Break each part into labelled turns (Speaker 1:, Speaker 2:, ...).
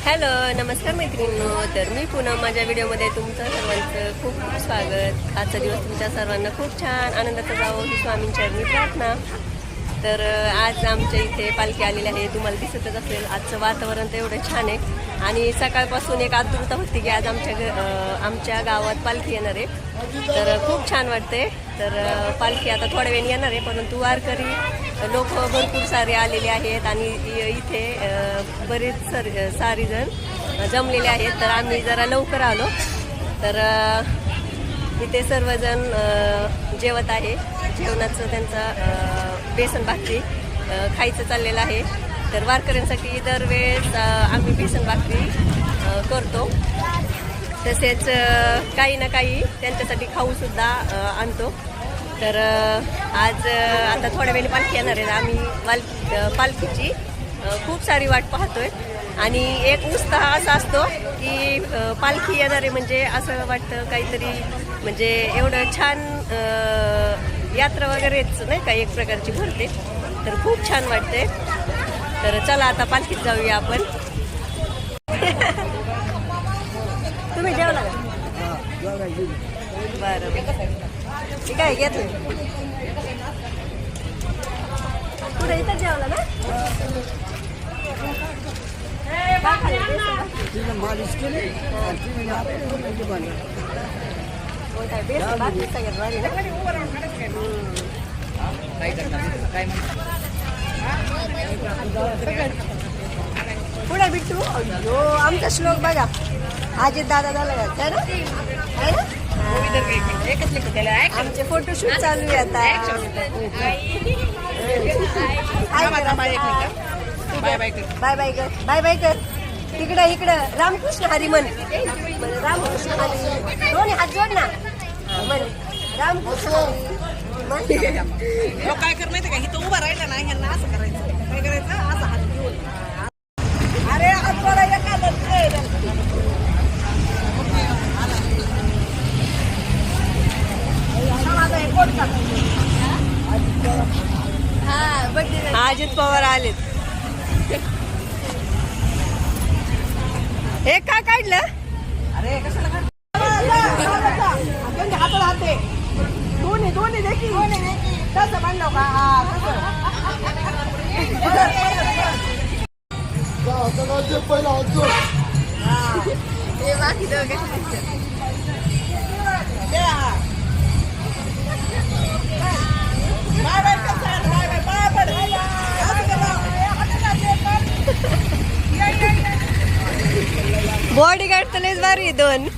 Speaker 1: Hello नमस्कार मैत्रिणींनो. तर मी पुन्हा माझ्या व्हिडिओमध्ये तुमचं सर्वांचं खूप खूप स्वागत. आजचा दिवस तुमच्या सर्वांना खूप छान आनंदाचा जावो ही स्वामींचरणी प्रार्थना. तर आज आमच्या इथे पालखी आलेली आहे. तुम्हाला दिसतच असेल आजचं वातावरण तर एवढं छान आहे आणि सकाळपासून एक आतुरता होती की आज आमच्या गावात पालखी येणार आहे. तर खूप छान वाटते. तर पालखी आता थोड्या वेळाने येणार आहे, परंतु वारकरी लोक भरपूर सारे आलेले आहेत आणि इथे बरेच सारी जण जमलेले आहेत. तर आम्ही जरा लवकर आलो. तर इथे सर्वजण जेवत आहे. जेवणाचं त्यांचा बेसन भाकरी खायचं चाललेलं आहे. तर वारकऱ्यांसाठी दरवेळेस आम्ही बेसन भाकरी करतो. तसेच काही ना काही त्यांच्यासाठी खाऊसुद्धा आणतो. तर आज आता थोड्या वेळी पालखी येणार आहे. आम्ही पालखीची खूप सारी वाट पाहतोय आणि एक उत्साह असा असतो की पालखी येणार आहे म्हणजे असं वाटतं काहीतरी म्हणजे एवढं छान यात्रा वगैरेच नाही का एक प्रकारची भरते. तर खूप छान वाटते. तर चला आता पालखीत जाऊया आपण. तुम्ही जेवला का? बरं ठीक आहे घेतलं. पुढे इथं जेवला ना?
Speaker 2: मालिश केली
Speaker 1: पुढे बिट्टू. अयो आमचा श्लोक बघा. अजित दादा झाला आहे ना? आमचे फोटोशूट चालू आहे आता. बाय बाय कर बाय बाय कर. इकडं रामकृष्ण हरी म्हण. रामकृष्ण हरी दोन्ही हात जोड ना. म्हण रामकृष्ण हरी.
Speaker 3: काय कर माहिती का, इथं उभा राहिला ना ह्यांना असं करायचं. काय करायचं असं हात घेऊन. अरे हात जोडायला का
Speaker 1: अजित पवार आलेत. हे काय काढलं?
Speaker 3: अरे कशाला हात राहते दोन्ही देखील तसं म्हणलं का
Speaker 2: पहिला होतो.
Speaker 1: हे बाकी दोघे बॉडीगार्ड तर लयच भारी दोन.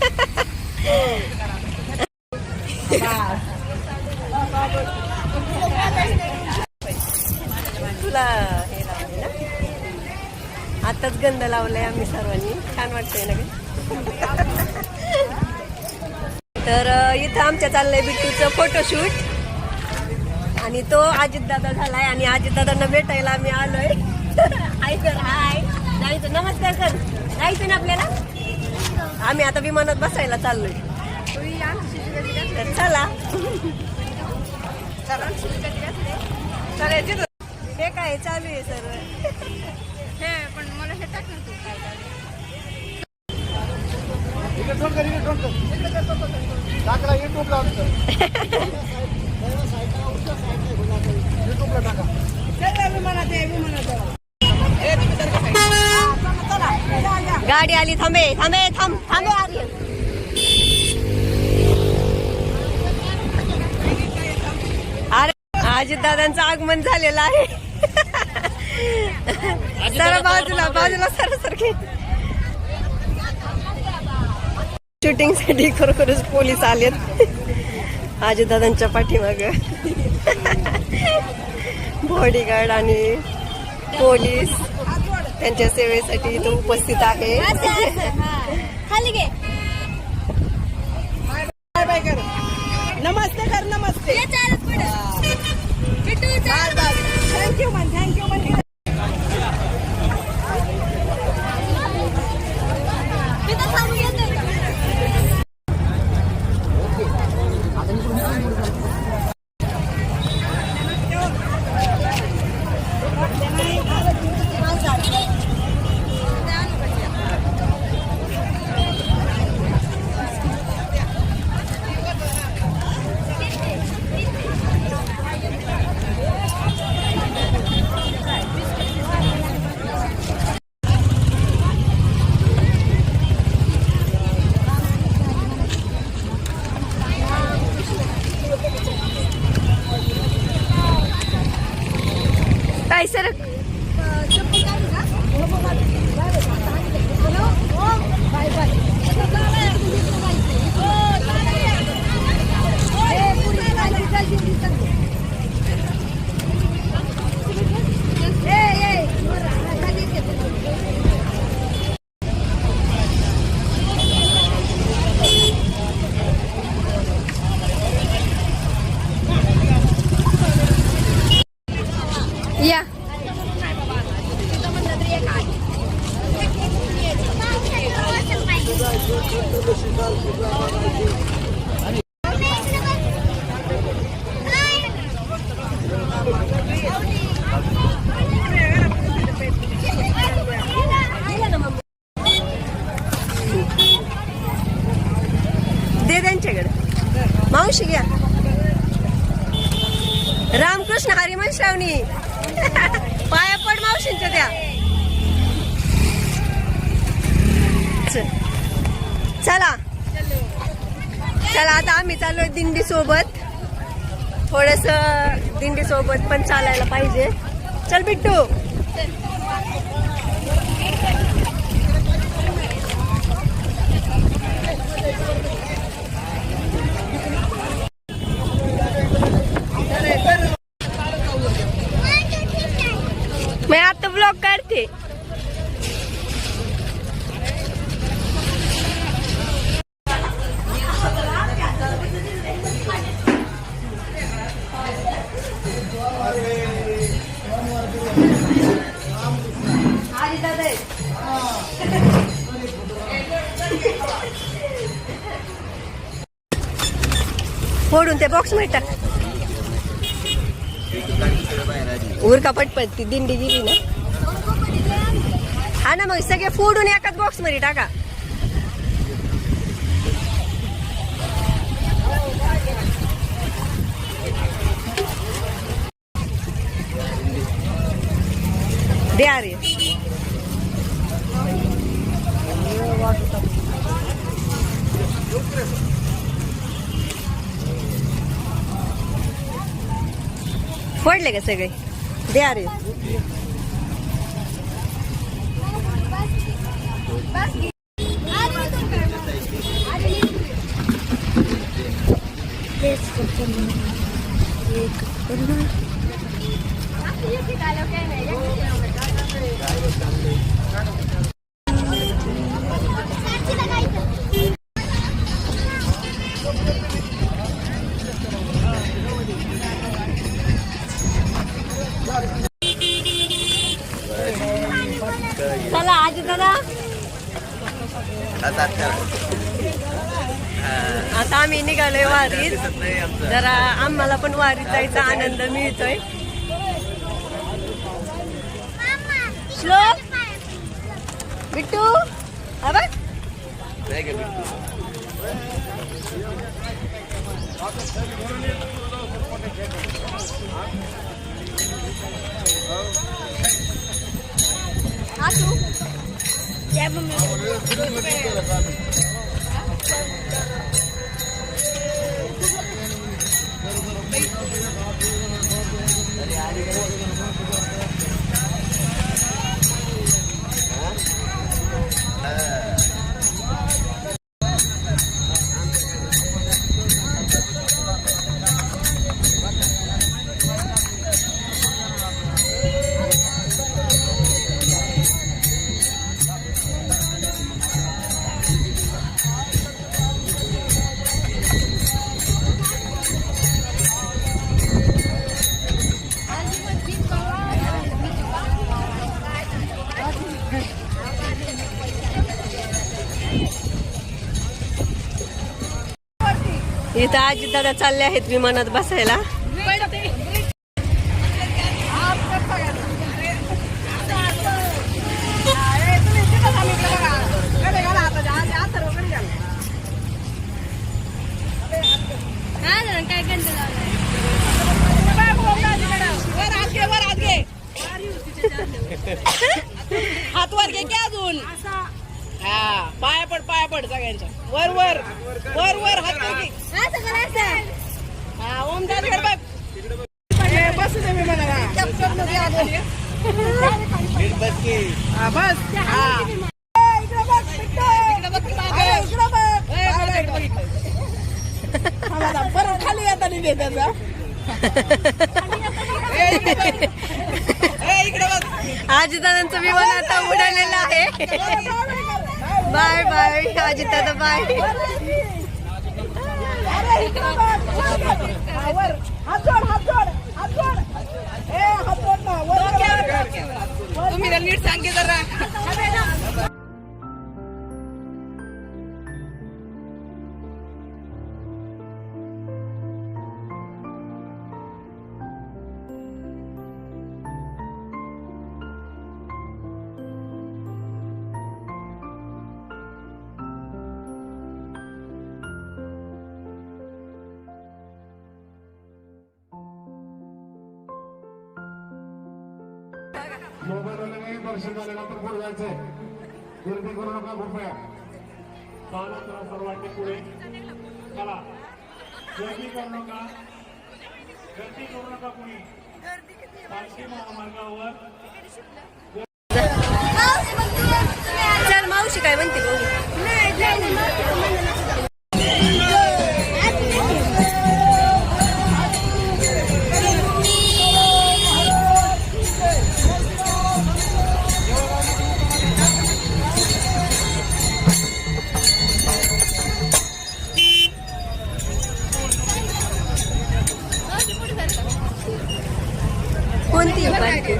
Speaker 1: तुला हे लावले ना? आताच गंध लावलाय आम्ही सर्वांनी. छान वाटतंय ना? तर इथं आमच्या चाललंय बिट्टूचं फोटोशूट आणि तो अजितदादा झालाय आणि अजितदादांना भेटायला आम्ही आलोय. Hi sir hi. जायचं नमस्कार कर. जायचं ना आपल्याला. आम्ही आता विमानात बसायला चाललोय. तर चला. हे काय चालू आहे सर? हे पण मला हे टाक
Speaker 2: टाकला युट्यूबला
Speaker 1: गाडी आली. थांबे आर्यन. अरे अजितदादांचं आगमन झालेलं आहे. जरा बाजूला सारखे शूटिंग साठी खरोखरच पोलीस आलेत अजितदादांच्या पाठीमाग. बॉडीगार्ड आणि पोलीस त्यांच्या सेवेसाठी इथं उपस्थित आहे.
Speaker 3: नमस्ते कर नमस्ते. Thank you thank you.
Speaker 1: दे त्यांच्याकडे. मावशी घ्या. रामकृष्ण हरिमन श्रावणी. पाया पड मावशींच्या त्या. चला चला आता आम्ही चाललोय दिंडी सोबत. थोडस दिंडी सोबत पण चालायला पाहिजे. चल बिट्टू. मैं आता ब्लॉग काढते. फोडून ते बॉक्स मध्ये टाक. उरका पटपट ती दिंडी गेली ना. हा ना मग सगळे फोडून एकाच बॉक्स मध्ये टाका. द्या रे. फोडले का सगळे. द्या रे. चला आजी दादा. आता आम्ही निघालोय वारीत. जरा आम्हाला पण वारीत जायचा आनंद मिळतोय. श्लोक बिट्टू हा बघ. इथं आजी दादा चालले आहेत विमानात बसायला.
Speaker 3: हात वर घे की अजून. हा पाया पड सगळ्यांच्या. वर वर वर वर हात वर घे. हा ओम दादा बघ. बस दे मी मला. हा बस. हा इकडे बघ. इकडे बघ. परत खाली येता नाही त्याचा. इकडे बघ.
Speaker 1: आजी दादांचं विमान आता उडालेलं आहे. बाय बाय आजी दादा बाय.
Speaker 3: तुम्ही नीट सांगे जरा.
Speaker 4: मोबाईलवाले नाही दर्शन झाल्यानंतर पुढे जायचंय. गर्दी करू नका कृपया. चालत राहा सर्वांनी पुढे. चला गर्दी करू नका. गर्दी करू नका कुणी. पालखी महामार्गावर
Speaker 1: चल मावशी काय म्हणते बघू. कोणती पालखी?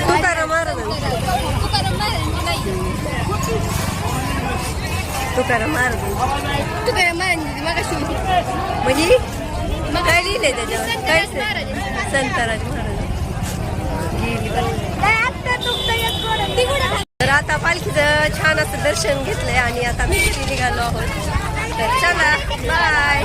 Speaker 1: तुकाराम महाराजांची. तुकाराम महाराज म्हणजे काय लिहिलंय त्याच्यावर? काय संतराज महाराज. तर आता पालखीचं छान असं दर्शन घेतलंय आणि आता मी निघालो आहोत. तर चला बाय.